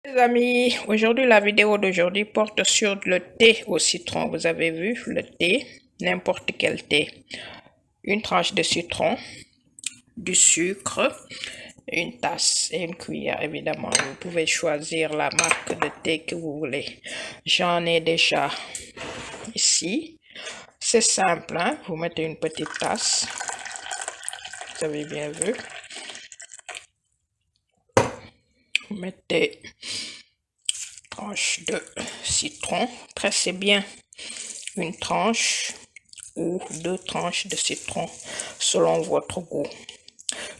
Les amis, aujourd'hui la vidéo d'aujourd'hui porte sur le thé au citron. Vous avez vu le thé, n'importe quel thé. Une tranche de citron, du sucre, une tasse et une cuillère évidemment. Vous pouvez choisir la marque de thé que vous voulez. J'en ai déjà ici. C'est simple, hein? Vous mettez une petite tasse. Vous avez bien vu. Vous mettez tranche de citron. Pressez bien une tranche ou 2 tranches de citron selon votre goût.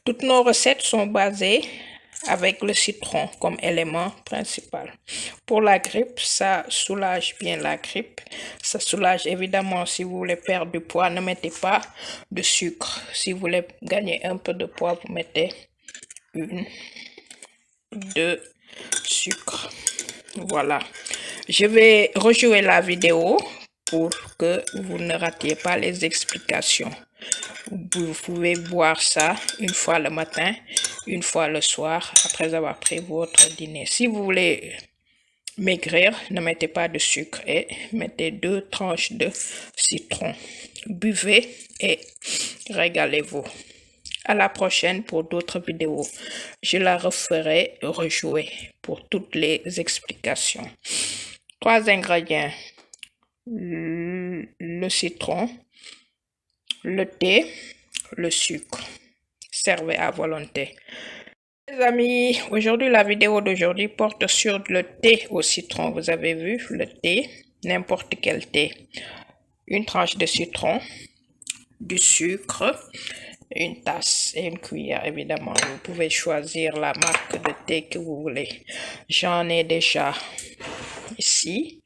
Toutes nos recettes sont basées avec le citron comme élément principal. Pour la grippe, ça soulage bien la grippe. Ça soulage évidemment si vous voulez perdre du poids, ne mettez pas de sucre. Si vous voulez gagner un peu de poids, vous mettez 1, 2 sucre. Voilà. Je vais rejouer la vidéo pour que vous ne ratiez pas les explications. Vous pouvez boire ça une fois le matin, une fois le soir, après avoir pris votre dîner. Si vous voulez maigrir, ne mettez pas de sucre et mettez 2 tranches de citron. Buvez et régalez-vous. À la prochaine pour d'autres vidéos. Je la referai rejouer pour toutes les explications. 3 ingrédients. Le citron, le thé, le sucre. Servez à volonté. Les amis, aujourd'hui la vidéo d'aujourd'hui porte sur le thé au citron. Vous avez vu le thé, n'importe quel thé. Une tranche de citron, du sucre, une tasse et une cuillère évidemment. Vous pouvez choisir la marque de thé que vous voulez. J'en ai déjà ici.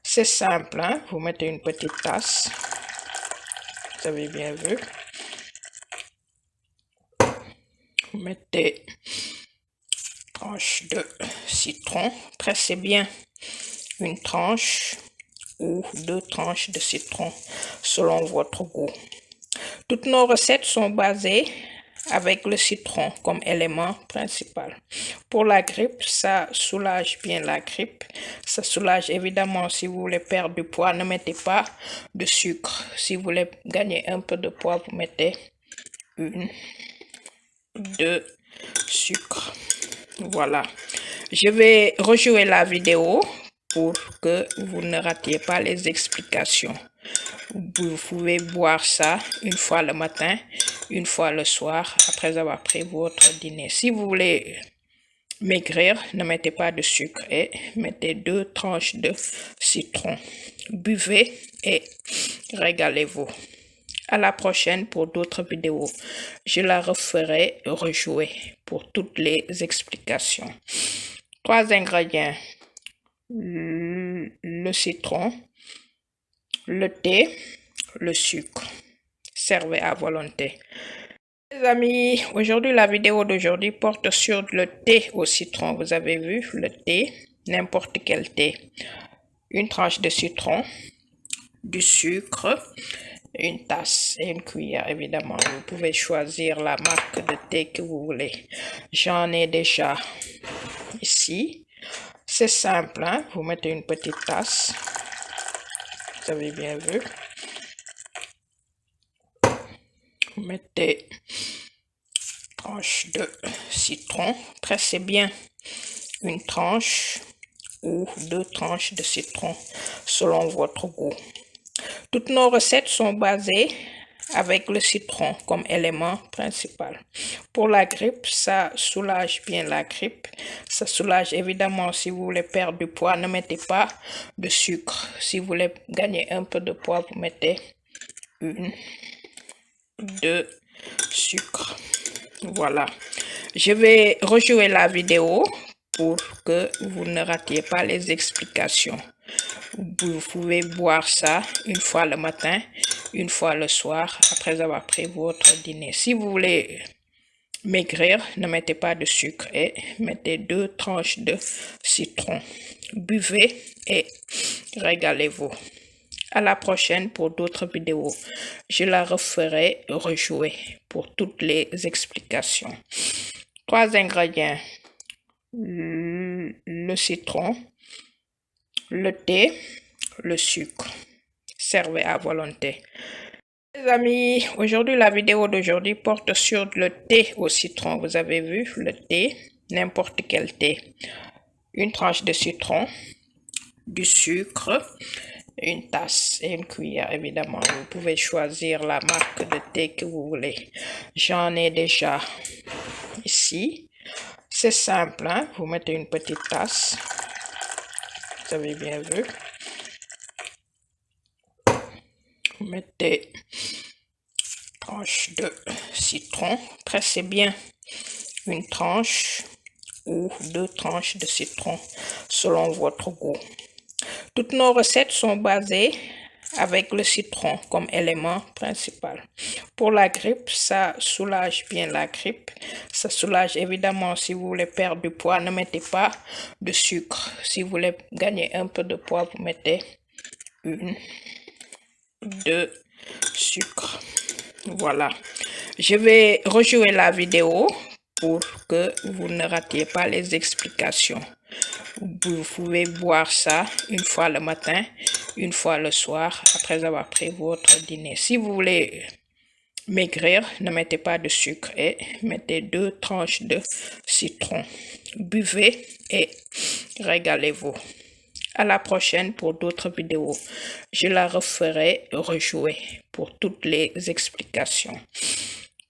C'est simple, hein? Vous mettez une petite tasse. Vous avez bien vu. Vous mettez tranche de citron. Pressez bien une tranche ou 2 tranches de citron selon votre goût. Toutes nos recettes sont basées avec le citron comme élément principal. Pour la grippe, ça soulage bien la grippe. Ça soulage évidemment si vous voulez perdre du poids, ne mettez pas de sucre. Si vous voulez gagner un peu de poids, vous mettez 1, 2 sucre. Voilà. Je vais rejouer la vidéo pour que vous ne ratiez pas les explications. Vous pouvez boire ça une fois le matin, une fois le soir, après avoir pris votre dîner. Si vous voulez maigrir, ne mettez pas de sucre et mettez 2 tranches de citron. Buvez et régalez-vous. À la prochaine pour d'autres vidéos. Je la referai rejouer pour toutes les explications. 3 ingrédients. Le citron, le thé, le sucre. Servez à volonté. Les amis, aujourd'hui la vidéo d'aujourd'hui porte sur le thé au citron. Vous avez vu le thé, n'importe quel thé. Une tranche de citron, du sucre, une tasse et une cuillère évidemment. Vous pouvez choisir la marque de thé que vous voulez. J'en ai déjà ici. C'est simple, hein? Vous mettez une petite tasse. Vous avez bien vu. Vous mettez tranche de citron. Pressez bien une tranche ou 2 tranches de citron selon votre goût. Toutes nos recettes sont basées avec le citron comme élément principal. Pour la grippe, ça soulage bien la grippe. Ça soulage évidemment si vous voulez perdre du poids, ne mettez pas de sucre. Si vous voulez gagner un peu de poids, vous mettez 1, 2 sucre. Voilà. Je vais rejouer la vidéo pour que vous ne ratiez pas les explications. Vous pouvez boire ça une fois le matin, une fois le soir, après avoir pris votre dîner. Si vous voulez maigrir, ne mettez pas de sucre et mettez 2 tranches de citron. Buvez et régalez-vous. À la prochaine pour d'autres vidéos. Je la referai rejouer pour toutes les explications. 3 ingrédients. Le le citron, le thé, le sucre. Servez à volonté. Les amis, aujourd'hui, la vidéo d'aujourd'hui porte sur le thé au citron. Vous avez vu, le thé, n'importe quel thé. Une tranche de citron, du sucre, une tasse et une cuillère, évidemment. Vous pouvez choisir la marque de thé que vous voulez. J'en ai déjà ici. C'est simple, hein? Vous mettez une petite tasse. Vous avez bien vu. Vous mettez tranche de citron. Pressez bien une tranche ou 2 tranches de citron selon votre goût. Toutes nos recettes sont basées avec le citron comme élément principal. Pour la grippe, ça soulage bien la grippe. Ça soulage évidemment si vous voulez perdre du poids, ne mettez pas de sucre. Si vous voulez gagner un peu de poids, vous mettez 1, 2 sucre. Voilà. Je vais rejouer la vidéo pour que vous ne ratiez pas les explications. Vous pouvez boire ça une fois le matin, une fois le soir, après avoir pris votre dîner. Si vous voulez maigrir, ne mettez pas de sucre et mettez 2 tranches de citron. Buvez et régalez-vous. À la prochaine pour d'autres vidéos. Je la referai rejouer pour toutes les explications.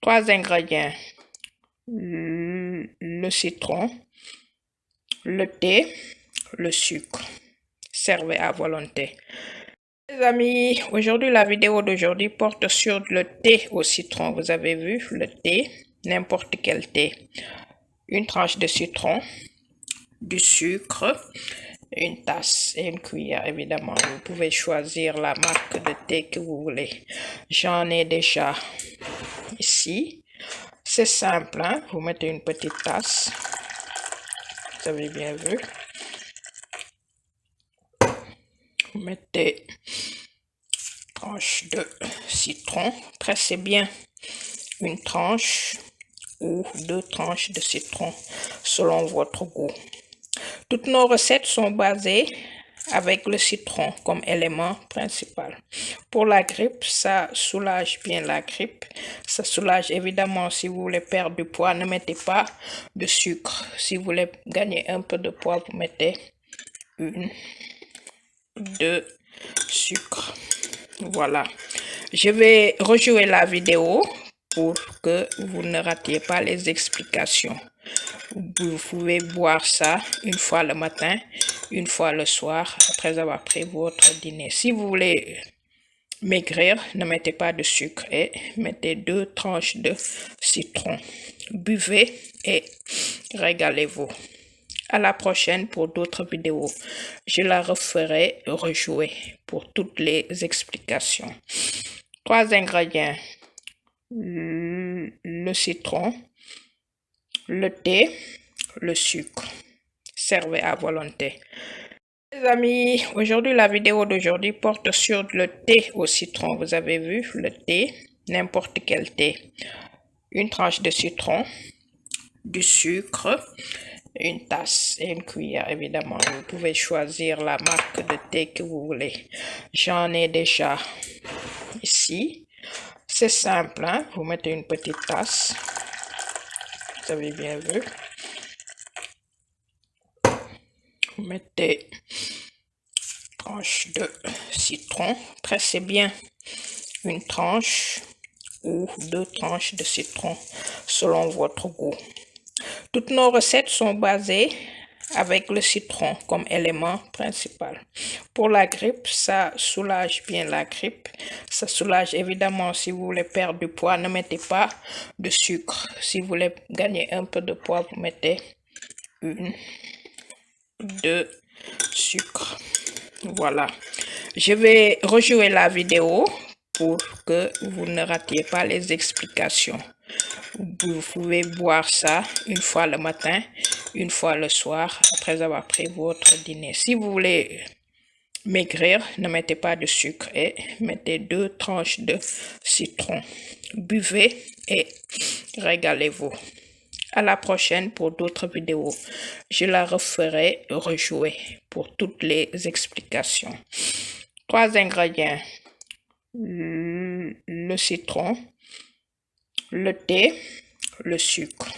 3 ingrédients. Le citron, le thé, le sucre. Servez à volonté. Les amis, aujourd'hui, la vidéo d'aujourd'hui porte sur le thé au citron. Vous avez vu, le thé, n'importe quel thé. Une tranche de citron, du sucre, une tasse et une cuillère, évidemment. Vous pouvez choisir la marque de thé que vous voulez. J'en ai déjà ici. C'est simple, hein? Vous mettez une petite tasse. Vous avez bien vu. Vous mettez tranche de citron. Pressez bien une tranche ou 2 tranches de citron selon votre goût. Toutes nos recettes sont basées avec le citron comme élément principal. Pour la grippe, ça soulage bien la grippe. Ça soulage évidemment si vous voulez perdre du poids, ne mettez pas de sucre. Si vous voulez gagner un peu de poids, vous mettez 1, 2 sucre. Voilà. Je vais rejouer la vidéo pour que vous ne ratiez pas les explications. Vous pouvez boire ça une fois le matin, une fois le soir, après avoir pris votre dîner. Si vous voulez maigrir, ne mettez pas de sucre et mettez 2 tranches de citron. Buvez et régalez-vous. À la prochaine pour d'autres vidéos. Je la referai rejouer pour toutes les explications. 3 ingrédients. Le citron, le thé, le sucre. Servez à volonté. Les amis, aujourd'hui, la vidéo d'aujourd'hui porte sur le thé au citron. Vous avez vu, le thé, n'importe quel thé. Une tranche de citron, du sucre, une tasse et une cuillère, évidemment. Vous pouvez choisir la marque de thé que vous voulez. J'en ai déjà ici. C'est simple, hein? Vous mettez une petite tasse. Vous avez bien vu. Vous mettez tranche de citron. Pressez bien une tranche ou 2 tranches de citron selon votre goût. Toutes nos recettes sont basées avec le citron comme élément principal. Pour la grippe, ça soulage bien la grippe. Ça soulage évidemment si vous voulez perdre du poids, ne mettez pas de sucre. Si vous voulez gagner un peu de poids, vous mettez 1, 2 sucre. Voilà. Je vais rejouer la vidéo pour que vous ne ratiez pas les explications. Vous pouvez boire ça une fois le matin, une fois le soir, après avoir pris votre dîner. Si vous voulez maigrir, ne mettez pas de sucre et mettez 2 tranches de citron. Buvez et régalez-vous. À la prochaine pour d'autres vidéos. Je la referai rejouer pour toutes les explications. 3 ingrédients. Le citron, le thé, le sucre.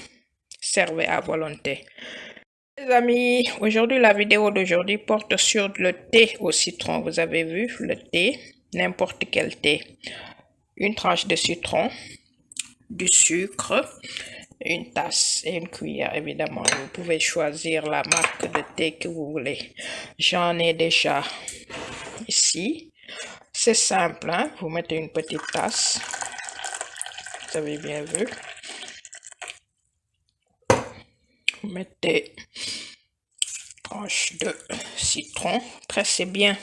Servez à volonté. Les amis, aujourd'hui, la vidéo d'aujourd'hui porte sur le thé au citron. Vous avez vu, le thé, n'importe quel thé. Une tranche de citron, du sucre, une tasse et une cuillère, évidemment. Vous pouvez choisir la marque de thé que vous voulez. J'en ai déjà ici. C'est simple, hein? Vous mettez une petite tasse. Vous avez bien vu. Vous mettez tranche de citron. Pressez bien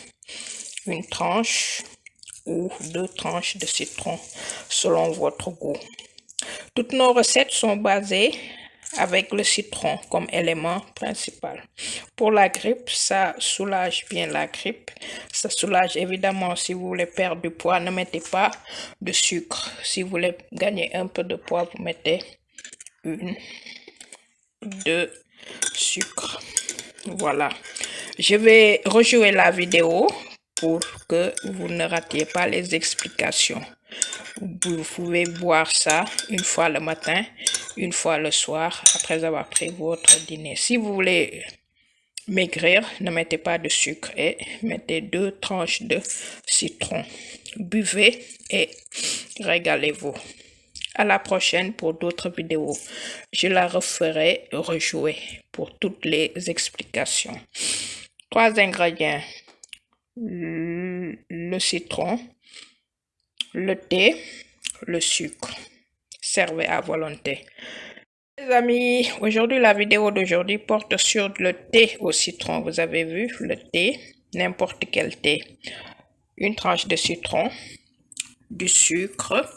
une tranche ou 2 tranches de citron selon votre goût. Toutes nos recettes sont basées avec le citron comme élément principal. Pour la grippe, ça soulage bien la grippe. Ça soulage évidemment si vous voulez perdre du poids, ne mettez pas de sucre. Si vous voulez gagner un peu de poids, vous mettez 1, 2 sucre. Voilà. Je vais rejouer la vidéo pour que vous ne ratiez pas les explications. Vous pouvez boire ça une fois le matin, une fois le soir, après avoir pris votre dîner. Si vous voulez maigrir, ne mettez pas de sucre et mettez 2 tranches de citron. Buvez et régalez-vous. À la prochaine pour d'autres vidéos. Je la referai rejouer pour toutes les explications. 3 ingrédients. Le citron, le thé, le sucre. Servez à volonté. Les amis, aujourd'hui, la vidéo d'aujourd'hui porte sur le thé au citron. Vous avez vu, le thé, n'importe quel thé. Une tranche de citron, du sucre,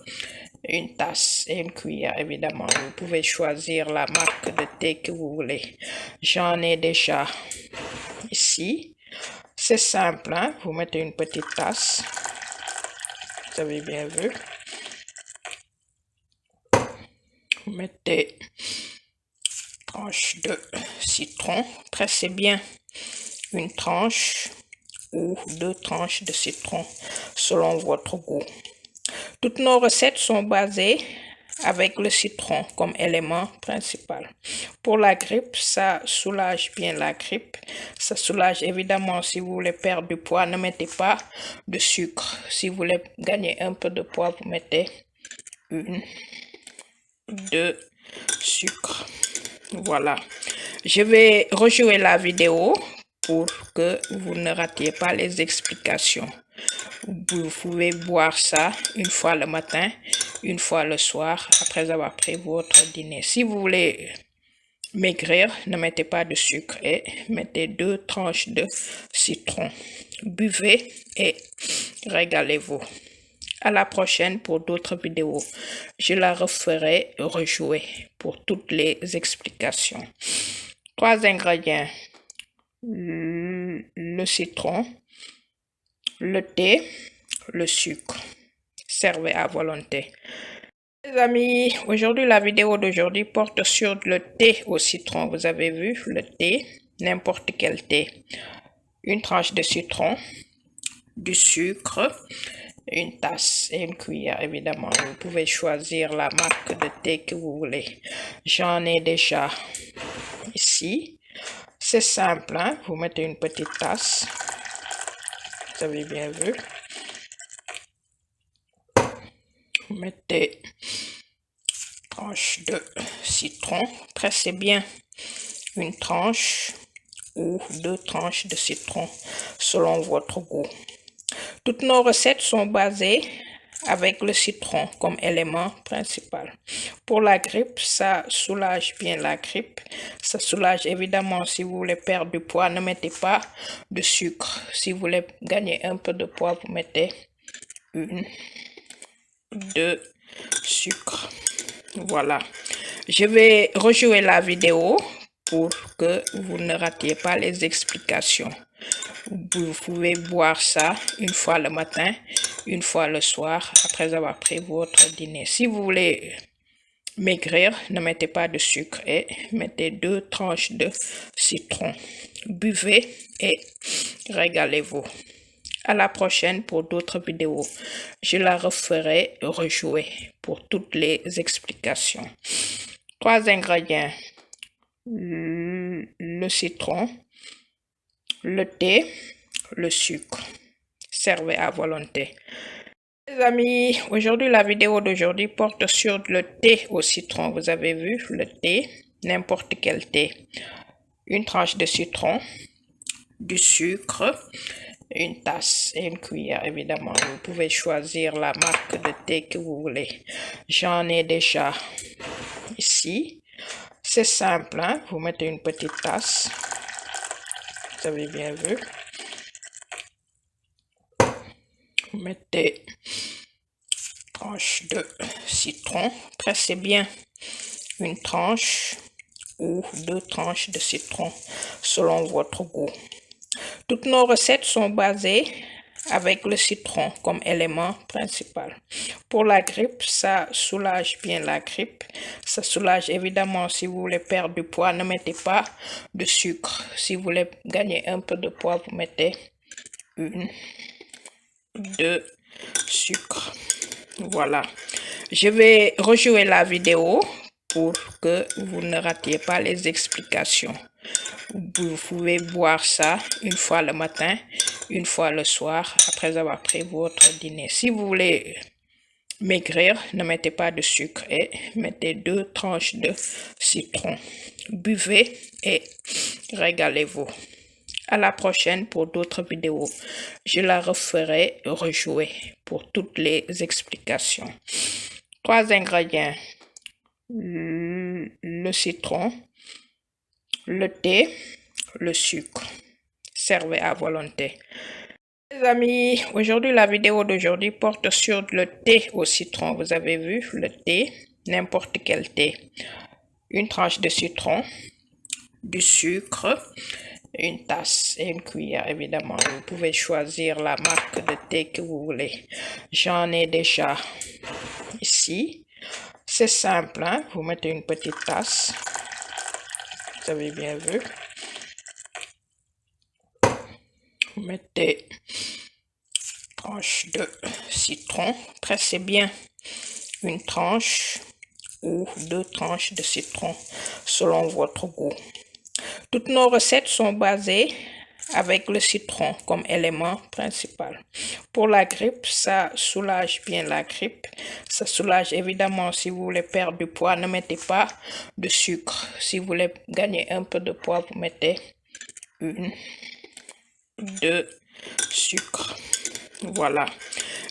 une tasse et une cuillère, évidemment. Vous pouvez choisir la marque de thé que vous voulez. J'en ai déjà ici. C'est simple, hein? Vous mettez une petite tasse. Vous avez bien vu. Vous mettez tranche de citron. Pressez bien une tranche ou 2 tranches de citron selon votre goût. Toutes nos recettes sont basées avec le citron comme élément principal. Pour la grippe, ça soulage bien la grippe. Ça soulage évidemment si vous voulez perdre du poids, ne mettez pas de sucre. Si vous voulez gagner un peu de poids, vous mettez 1, 2 sucre. Voilà. Je vais rejouer la vidéo pour que vous ne ratiez pas les explications. Vous pouvez boire ça une fois le matin, une fois le soir, après avoir pris votre dîner. Si vous voulez maigrir, ne mettez pas de sucre et mettez 2 tranches de citron. Buvez et régalez-vous. À la prochaine pour d'autres vidéos. Je la referai rejouer pour toutes les explications. 3 ingrédients. Le citron, le thé, le sucre. Servez à volonté. Les amis, aujourd'hui, la vidéo d'aujourd'hui porte sur le thé au citron. Vous avez vu, le thé, n'importe quel thé. Une tranche de citron, du sucre, une tasse et une cuillère, évidemment. Vous pouvez choisir la marque de thé que vous voulez. J'en ai déjà ici. C'est simple, hein? Vous mettez une petite tasse. Vous avez bien vu. Vous mettez tranche de citron. Pressez bien une tranche ou 2 tranches de citron selon votre goût. Toutes nos recettes sont basées avec le citron comme élément principal. Pour la grippe, ça soulage bien la grippe. Ça soulage évidemment si vous voulez perdre du poids, ne mettez pas de sucre. Si vous voulez gagner un peu de poids, vous mettez 1, 2 sucre. Voilà. Je vais rejouer la vidéo pour que vous ne ratiez pas les explications. Vous pouvez boire ça une fois le matin, une fois le soir, après avoir pris votre dîner. Si vous voulez maigrir, ne mettez pas de sucre et mettez 2 tranches de citron. Buvez et régalez-vous. À la prochaine pour d'autres vidéos. Je la referai rejouer pour toutes les explications. 3 ingrédients. Le citron, le thé, le sucre. Servez à volonté. Les amis, aujourd'hui, la vidéo d'aujourd'hui porte sur le thé au citron. Vous avez vu le thé, n'importe quel thé. Une tranche de citron, du sucre, une tasse et une cuillère, évidemment. Vous pouvez choisir la marque de thé que vous voulez. J'en ai déjà ici. C'est simple, hein? Vous mettez une petite tasse. Vous avez bien vu. Vous mettez tranche de citron. Pressez bien une tranche ou 2 tranches de citron selon votre goût. Toutes nos recettes sont basées avec le citron comme élément principal. Pour la grippe, ça soulage bien la grippe. Ça soulage évidemment si vous voulez perdre du poids, ne mettez pas de sucre. Si vous voulez gagner un peu de poids, vous mettez 1, 2 sucre. Voilà. Je vais rejouer la vidéo pour que vous ne ratiez pas les explications. Vous pouvez boire ça une fois le matin, une fois le soir, après avoir pris votre dîner. Si vous voulez maigrir, ne mettez pas de sucre et mettez 2 tranches de citron. Buvez et régalez-vous. À la prochaine pour d'autres vidéos. Je la referai rejouer pour toutes les explications. 3 ingrédients. Le citron, le thé, le sucre. Servez à volonté. Les amis, aujourd'hui, la vidéo d'aujourd'hui porte sur le thé au citron. Vous avez vu le thé, n'importe quel thé. Une tranche de citron, du sucre, une tasse et une cuillère, évidemment. Vous pouvez choisir la marque de thé que vous voulez. J'en ai déjà ici. C'est simple, hein? Vous mettez une petite tasse. Vous avez bien vu. Vous mettez tranche de citron. Pressez bien une tranche ou 2 tranches de citron selon votre goût. Toutes nos recettes sont basées avec le citron comme élément principal. Pour la grippe, ça soulage bien la grippe. Ça soulage évidemment si vous voulez perdre du poids, ne mettez pas de sucre. Si vous voulez gagner un peu de poids, vous mettez 1, 2 sucre. Voilà.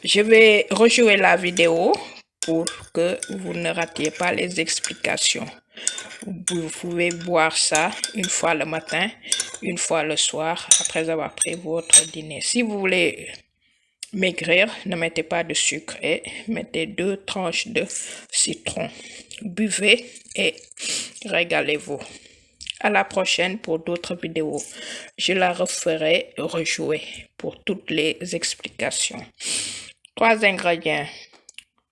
Je vais rejouer la vidéo pour que vous ne ratiez pas les explications. Vous pouvez boire ça une fois le matin, une fois le soir, après avoir pris votre dîner. Si vous voulez maigrir, ne mettez pas de sucre et mettez 2 tranches de citron. Buvez et régalez-vous. À la prochaine pour d'autres vidéos. Je la referai rejouer pour toutes les explications. 3 ingrédients.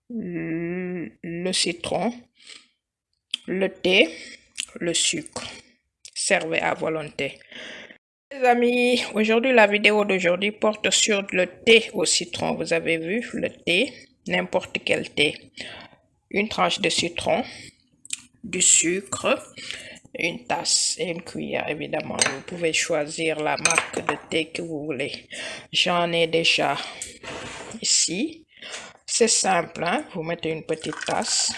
Le citron, le thé, le sucre. Servez à volonté. Les amis, aujourd'hui, la vidéo d'aujourd'hui porte sur le thé au citron. Vous avez vu le thé, n'importe quel thé. Une tranche de citron, du sucre, une tasse et une cuillère, évidemment. Vous pouvez choisir la marque de thé que vous voulez. J'en ai déjà ici. C'est simple, hein? Vous mettez une petite tasse.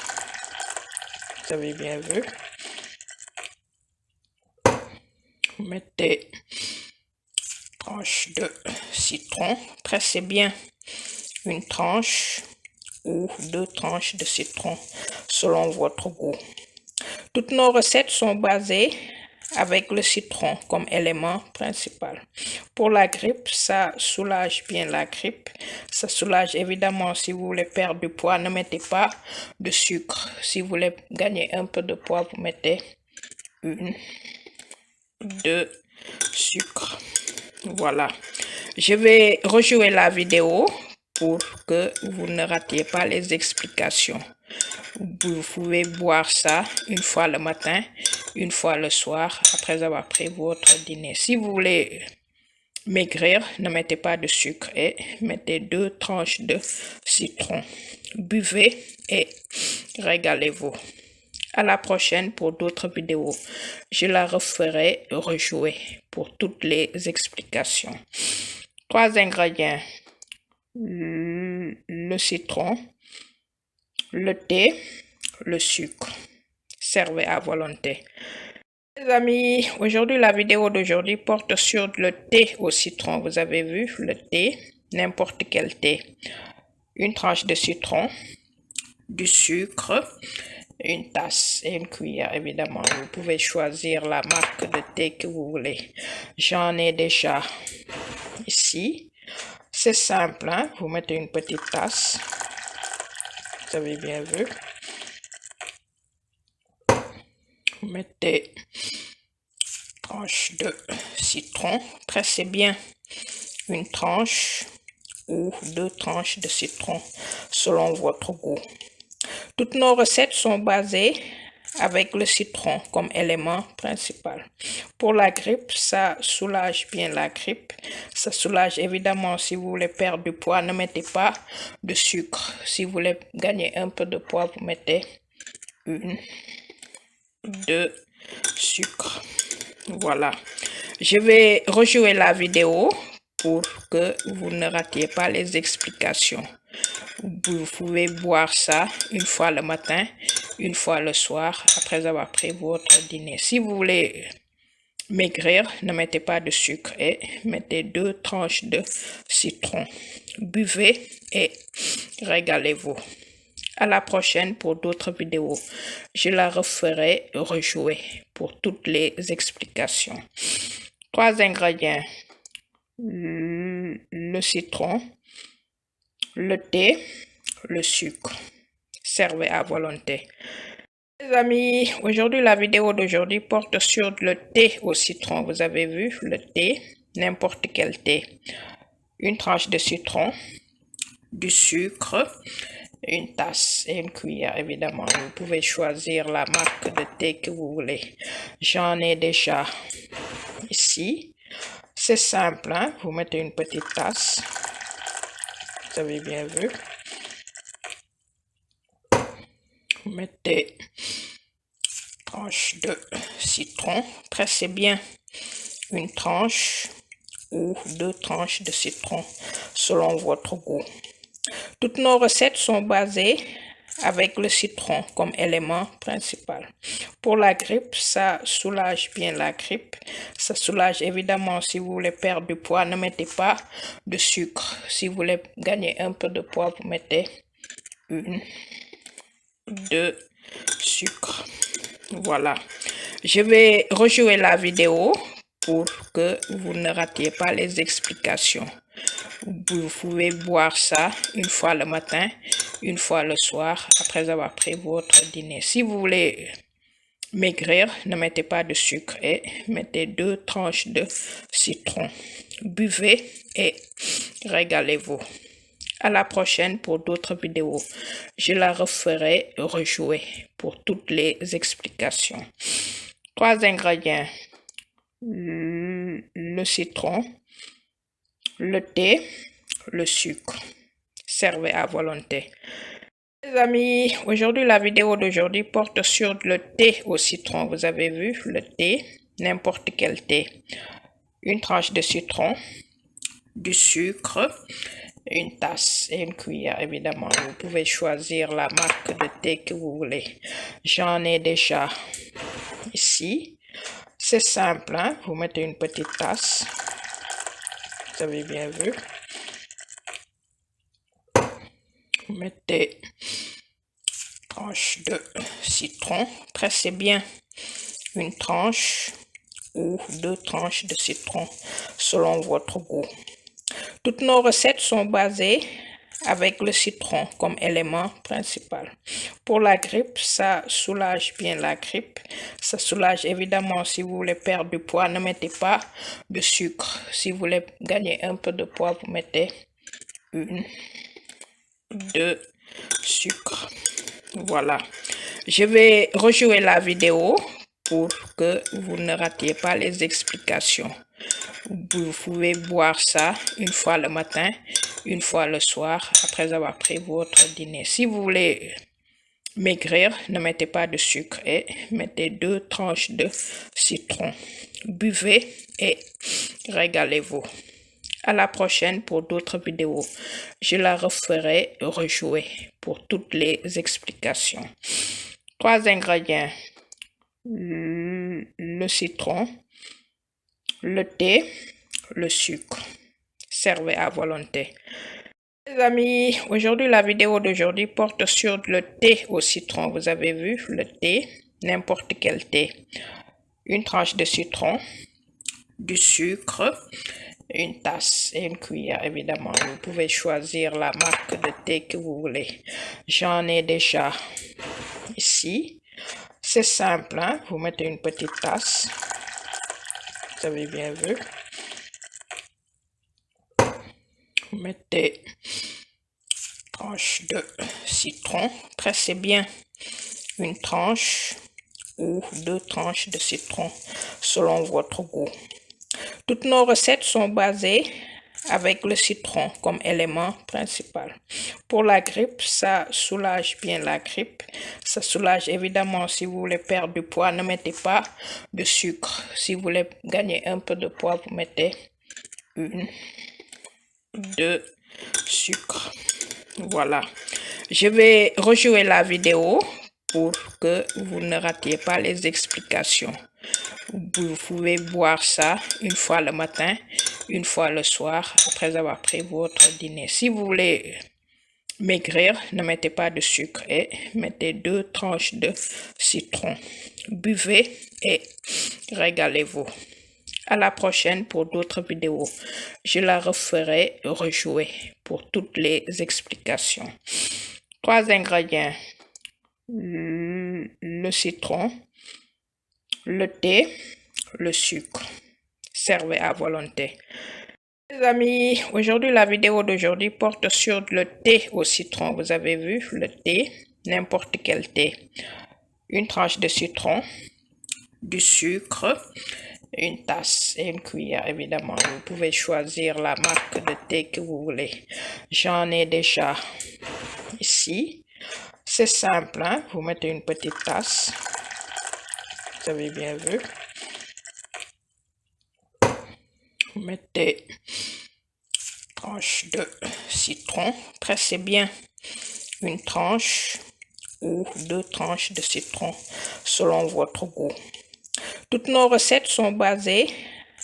Vous avez bien vu. Vous mettez tranche de citron. Pressez bien une tranche ou 2 tranches de citron selon votre goût. Toutes nos recettes sont basées avec le citron comme élément principal. Pour la grippe, ça soulage bien la grippe. Ça soulage évidemment si vous voulez perdre du poids, ne mettez pas de sucre. Si vous voulez gagner un peu de poids, vous mettez 1, 2 sucre. Voilà. Je vais rejouer la vidéo pour que vous ne ratiez pas les explications. Vous pouvez boire ça une fois le matin, une fois le soir, après avoir pris votre dîner. Si vous voulez maigrir, ne mettez pas de sucre et mettez 2 tranches de citron. Buvez et régalez-vous. À la prochaine pour d'autres vidéos. Je la referai rejouer pour toutes les explications. 3 ingrédients. Le citron, le thé, le sucre. Servez à volonté. Les amis, aujourd'hui, la vidéo d'aujourd'hui porte sur le thé au citron. Vous avez vu, le thé, n'importe quel thé. Une tranche de citron, du sucre, une tasse et une cuillère, évidemment. Vous pouvez choisir la marque de thé que vous voulez. J'en ai déjà ici. C'est simple, hein? Vous mettez une petite tasse. Vous avez bien vu. Vous mettez tranche de citron. Pressez bien une tranche ou 2 tranches de citron selon votre goût. Toutes nos recettes sont basées avec le citron comme élément principal. Pour la grippe, ça soulage bien la grippe. Ça soulage évidemment si vous voulez perdre du poids, ne mettez pas de sucre. Si vous voulez gagner un peu de poids, vous mettez 1, 2 sucre. Voilà. Je vais rejouer la vidéo pour que vous ne ratiez pas les explications. Vous pouvez boire ça une fois le matin, une fois le soir, après avoir pris votre dîner. Si vous voulez maigrir, ne mettez pas de sucre et mettez 2 tranches de citron. Buvez et régalez-vous. À la prochaine pour d'autres vidéos. Je la referai rejouer pour toutes les explications. 3 ingrédients. Le citron, le thé, le sucre. Servez à volonté. Les amis, aujourd'hui, la vidéo d'aujourd'hui porte sur le thé au citron. Vous avez vu, le thé, n'importe quel thé. Une tranche de citron, du sucre, une tasse et une cuillère, évidemment. Vous pouvez choisir la marque de thé que vous voulez. J'en ai déjà ici. C'est simple, hein? Vous mettez une petite tasse. Vous avez bien vu. Vous mettez tranche de citron. Pressez bien une tranche ou 2 tranches de citron selon votre goût. Toutes nos recettes sont basées avec le citron comme élément principal. Pour la grippe, ça soulage bien la grippe. Ça soulage évidemment si vous voulez perdre du poids, ne mettez pas de sucre. Si vous voulez gagner un peu de poids, vous mettez 1, 2 sucre. Voilà. Je vais rejouer la vidéo pour que vous ne ratiez pas les explications. Vous pouvez boire ça une fois le matin, une fois le soir, après avoir pris votre dîner. Si vous voulez maigrir, ne mettez pas de sucre et mettez 2 tranches de citron. Buvez et régalez-vous. À la prochaine pour d'autres vidéos. Je la referai rejouer pour toutes les explications. 3 ingrédients. Le citron, le thé, le sucre. Servez à volonté. Les amis, aujourd'hui, la vidéo d'aujourd'hui porte sur le thé au citron. Vous avez vu, le thé, n'importe quel thé. Une tranche de citron, du sucre, une tasse et une cuillère, évidemment. Vous pouvez choisir la marque de thé que vous voulez. J'en ai déjà ici. C'est simple, hein? Vous mettez une petite tasse. Vous avez bien vu. Vous mettez tranche de citron. Pressez bien une tranche ou 2 tranches de citron selon votre goût. Toutes nos recettes sont basées avec le citron comme élément principal. Pour la grippe, ça soulage bien la grippe. Ça soulage évidemment si vous voulez perdre du poids, ne mettez pas de sucre. Si vous voulez gagner un peu de poids, vous mettez 1, 2 sucre. Voilà. Je vais rejouer la vidéo pour que vous ne ratiez pas les explications. Vous pouvez boire ça une fois le matin, une fois le soir, après avoir pris votre dîner. Si vous voulez maigrir, ne mettez pas de sucre et mettez 2 tranches de citron. Buvez et régalez-vous. À la prochaine pour d'autres vidéos. Je la referai rejouer pour toutes les explications. 3 ingrédients. Le citron, le thé, le sucre. Servez à volonté. Les amis, aujourd'hui, la vidéo d'aujourd'hui porte sur le thé au citron. Vous avez vu, le thé, n'importe quel thé. Une tranche de citron, du sucre, une tasse et une cuillère, évidemment. Vous pouvez choisir la marque de thé que vous voulez. J'en ai déjà ici. C'est simple, hein? Vous mettez une petite tasse. Vous avez bien vu. Vous mettez tranche de citron. Pressez bien une tranche ou 2 tranches de citron selon votre goût. Toutes nos recettes sont basées avec le citron comme élément principal. Pour la grippe, ça soulage bien la grippe. Ça soulage évidemment si vous voulez perdre du poids, ne mettez pas de sucre. Si vous voulez gagner un peu de poids, vous mettez 1, 2 sucre. Voilà. Je vais rejouer la vidéo pour que vous ne ratiez pas les explications. Vous pouvez boire ça une fois le matin, une fois le soir, après avoir pris votre dîner. Si vous voulez maigrir, ne mettez pas de sucre et mettez 2 tranches de citron. Buvez et régalez-vous. À la prochaine pour d'autres vidéos. Je la referai rejouer pour toutes les explications. 3 ingrédients. Le citron, le thé, le sucre. Servez à volonté. Les amis, aujourd'hui, la vidéo d'aujourd'hui porte sur le thé au citron. Vous avez vu, le thé, n'importe quel thé. Une tranche de citron, du sucre, une tasse et une cuillère, évidemment. Vous pouvez choisir la marque de thé que vous voulez. J'en ai déjà ici. C'est simple, hein? Vous mettez une petite tasse. Vous avez bien vu. Vous mettez tranche de citron. Pressez bien une tranche ou 2 tranches de citron selon votre goût. Toutes nos recettes sont basées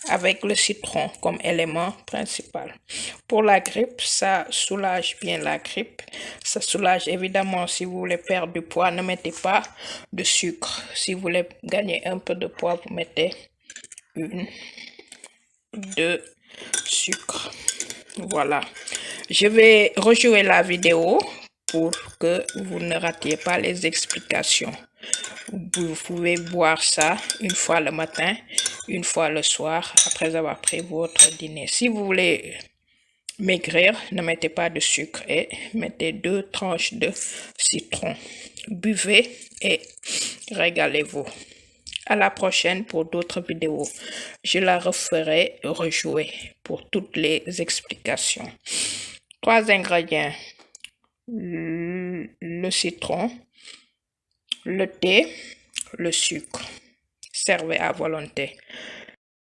avec le citron comme élément principal. Pour la grippe, ça soulage bien la grippe. Ça soulage évidemment si vous voulez perdre du poids, ne mettez pas de sucre. Si vous voulez gagner un peu de poids, vous mettez 1, 2 sucre. Voilà. Je vais rejouer la vidéo pour que vous ne ratiez pas les explications. Vous pouvez boire ça une fois le matin, une fois le soir, après avoir pris votre dîner. Si vous voulez maigrir, ne mettez pas de sucre et mettez 2 tranches de citron. Buvez et régalez-vous. À la prochaine pour d'autres vidéos. Je la referai rejouer pour toutes les explications. 3 ingrédients. Le citron, le thé, le sucre. Servez à volonté.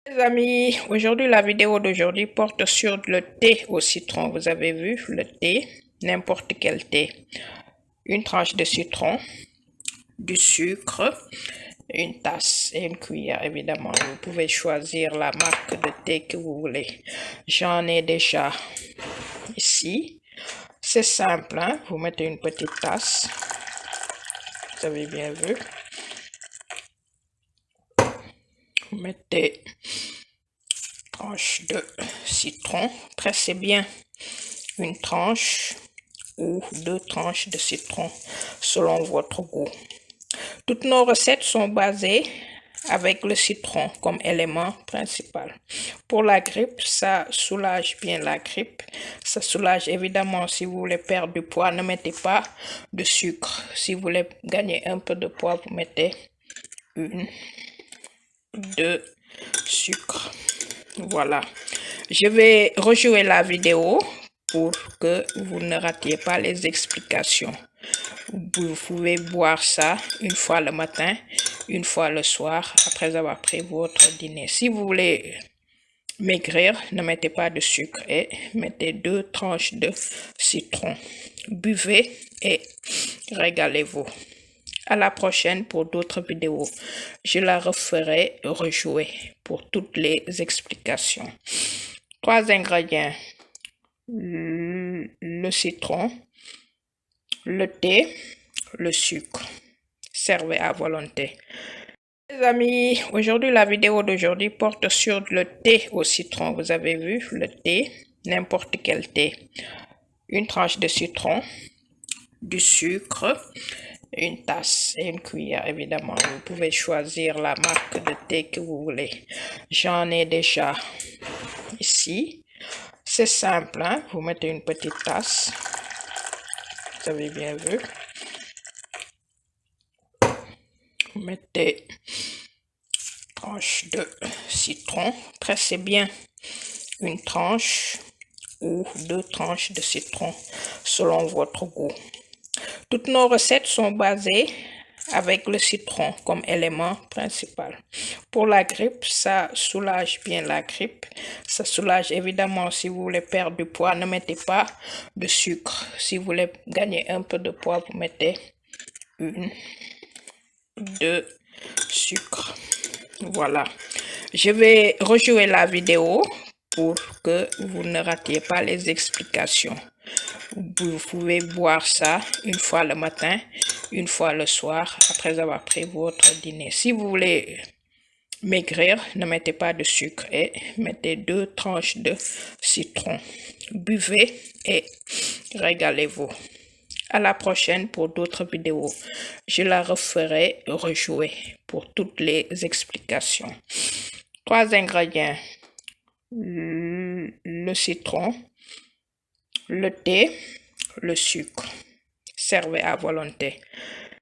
Les amis, aujourd'hui, la vidéo d'aujourd'hui porte sur le thé au citron. Vous avez vu, le thé, n'importe quel thé. Une tranche de citron, du sucre, une tasse et une cuillère, évidemment. Vous pouvez choisir la marque de thé que vous voulez. J'en ai déjà ici. C'est simple, hein? Vous mettez une petite tasse. Vous avez bien vu. Vous mettez tranche de citron. Pressez bien une tranche ou 2 tranches de citron selon votre goût. Toutes nos recettes sont basées avec le citron comme élément principal. Pour la grippe, ça soulage bien la grippe. Ça soulage évidemment si vous voulez perdre du poids, ne mettez pas de sucre. Si vous voulez gagner un peu de poids, vous mettez 2 sucre. Voilà. Je vais rejouer la vidéo pour que vous ne ratiez pas les explications. Vous pouvez boire ça une fois le matin, une fois le soir, après avoir pris votre dîner. Si vous voulez maigrir, ne mettez pas de sucre et mettez 2 tranches de citron. Buvez et régalez-vous. À la prochaine pour d'autres vidéos. Je la referai rejouer pour toutes les explications. 3 ingrédients. Le citron, le thé, le sucre. Servez à volonté. Les amis, aujourd'hui, la vidéo d'aujourd'hui porte sur le thé au citron. Vous avez vu, le thé, n'importe quel thé. Une tranche de citron, du sucre, une tasse et une cuillère, évidemment. Vous pouvez choisir la marque de thé que vous voulez. J'en ai déjà ici. C'est simple, hein? Vous mettez une petite tasse. Vous avez bien vu. Vous mettez tranche de citron. Pressez bien une tranche ou 2 tranches de citron selon votre goût. Toutes nos recettes sont basées avec le citron comme élément principal. Pour la grippe, ça soulage bien la grippe. Ça soulage évidemment si vous voulez perdre du poids, ne mettez pas de sucre. Si vous voulez gagner un peu de poids, vous mettez 2 sucre. Voilà. Je vais rejouer la vidéo pour que vous ne ratiez pas les explications. Vous pouvez boire ça une fois le matin, une fois le soir, après avoir pris votre dîner. Si vous voulez maigrir, ne mettez pas de sucre et mettez 2 tranches de citron. Buvez et régalez-vous. À la prochaine pour d'autres vidéos. Je la referai rejouer pour toutes les explications. 3 ingrédients. Le citron, le thé, le sucre. Servez à volonté.